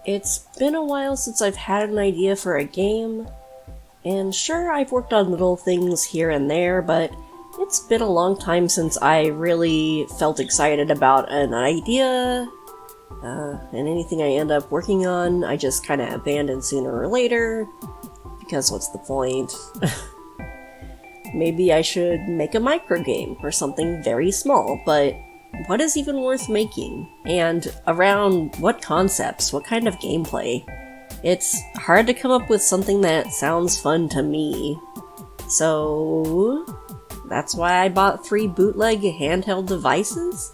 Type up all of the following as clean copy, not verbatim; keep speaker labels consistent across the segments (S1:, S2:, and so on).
S1: It's been a while since I've had an idea for a game, and sure, I've worked on little things here and there, but it's been a long time since I really felt excited about an idea, and anything I end up working on, I just kinda abandon sooner or later, because what's the point? Maybe I should make a microgame, or something very small, but what is even worth making? And around what concepts? What kind of gameplay? It's hard to come up with something that sounds fun to me. So that's why I bought 3 bootleg handheld devices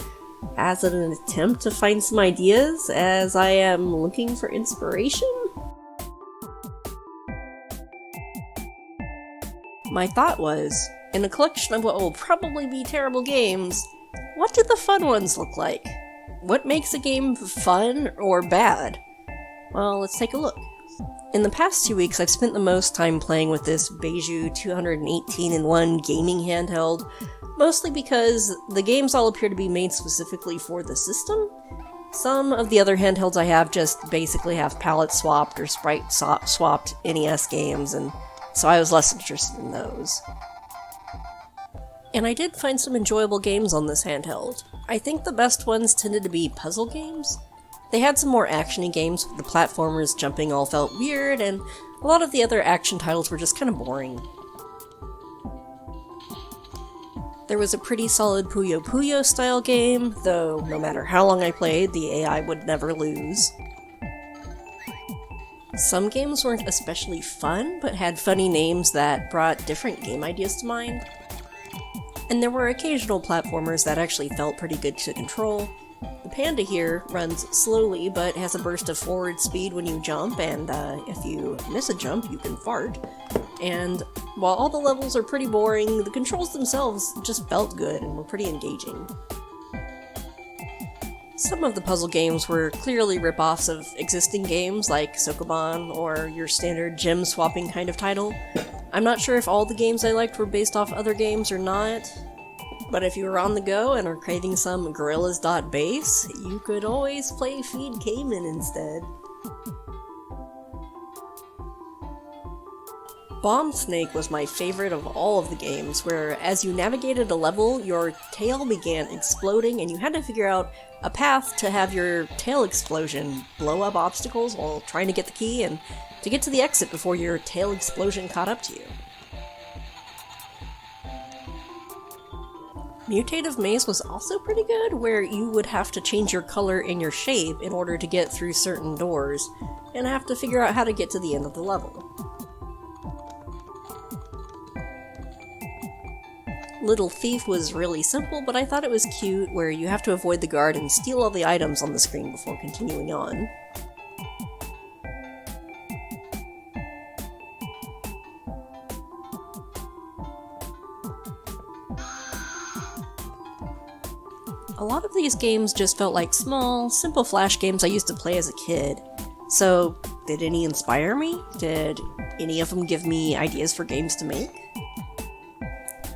S1: as an attempt to find some ideas as I am looking for inspiration. My thought was, in a collection of what will probably be terrible games, what do the fun ones look like? What makes a game fun or bad? Well, let's take a look. In the past 2 weeks, I've spent the most time playing with this Beiju 218-in-1 gaming handheld, mostly because the games all appear to be made specifically for the system. Some of the other handhelds I have just basically have palette swapped or sprite swapped NES games, and so I was less interested in those. And I did find some enjoyable games on this handheld. I think the best ones tended to be puzzle games. They had some more action-y games, the platformers jumping all felt weird, and a lot of the other action titles were just kind of boring. There was a pretty solid Puyo Puyo style game, though no matter how long I played, the AI would never lose. Some games weren't especially fun, but had funny names that brought different game ideas to mind. And there were occasional platformers that actually felt pretty good to control. The panda here runs slowly, but has a burst of forward speed when you jump, and if you miss a jump, you can fart. And while all the levels are pretty boring, the controls themselves just felt good and were pretty engaging. Some of the puzzle games were clearly rip-offs of existing games like Sokoban or your standard gem swapping kind of title. I'm not sure if all the games I liked were based off other games or not, but if you were on the go and are craving some gorillas.base, you could always play Feed Cayman instead. Bomb Snake was my favorite of all of the games, where as you navigated a level, your tail began exploding and you had to figure out a path to have your tail explosion blow up obstacles while trying to get the key and to get to the exit before your tail explosion caught up to you. Mutative Maze was also pretty good, where you would have to change your color and your shape in order to get through certain doors, and have to figure out how to get to the end of the level. Little Thief was really simple, but I thought it was cute, where you have to avoid the guard and steal all the items on the screen before continuing on. A lot of these games just felt like small, simple flash games I used to play as a kid. So, did any inspire me? Did any of them give me ideas for games to make?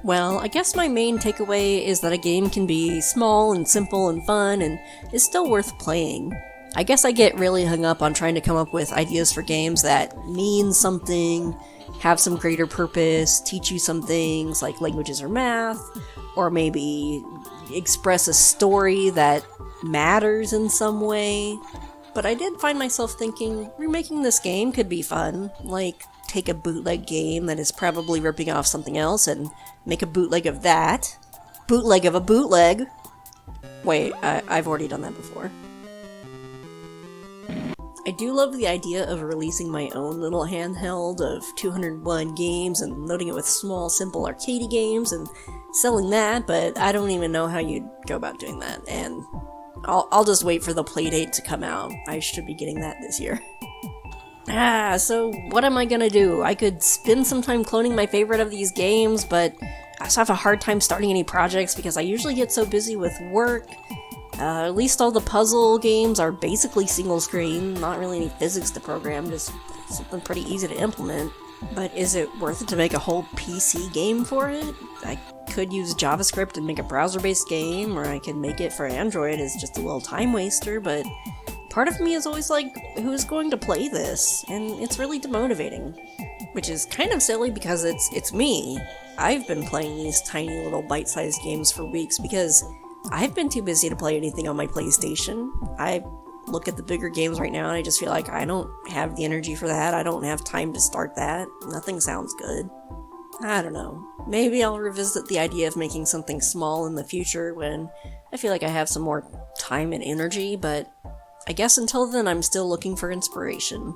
S1: Well, I guess my main takeaway is that a game can be small and simple and fun and is still worth playing. I guess I get really hung up on trying to come up with ideas for games that mean something, have some greater purpose, teach you some things like languages or math, or maybe express a story that matters in some way. But I did find myself thinking, remaking this game could be fun, like take a bootleg game that is probably ripping off something else and make a bootleg of that. Bootleg of a bootleg! Wait, I've already done that before. I do love the idea of releasing my own little handheld of 201 games and loading it with small, simple arcadey games and selling that, but I don't even know how you'd go about doing that, and I'll just wait for the playdate to come out. I should be getting that this year. So what am I gonna do? I could spend some time cloning my favorite of these games, but I also have a hard time starting any projects because I usually get so busy with work. At least all the puzzle games are basically single screen, not really any physics to program, just something pretty easy to implement. But is it worth it to make a whole PC game for it? I could use JavaScript and make a browser-based game, or I could make it for Android as just a little time waster, but part of me is always like, who's going to play this? And it's really demotivating. Which is kind of silly because it's me. I've been playing these tiny little bite-sized games for weeks because I've been too busy to play anything on my PlayStation. I look at the bigger games right now and I just feel like I don't have the energy for that. I don't have time to start that. Nothing sounds good. I don't know. Maybe I'll revisit the idea of making something small in the future when I feel like I have some more time and energy, but I guess until then I'm still looking for inspiration.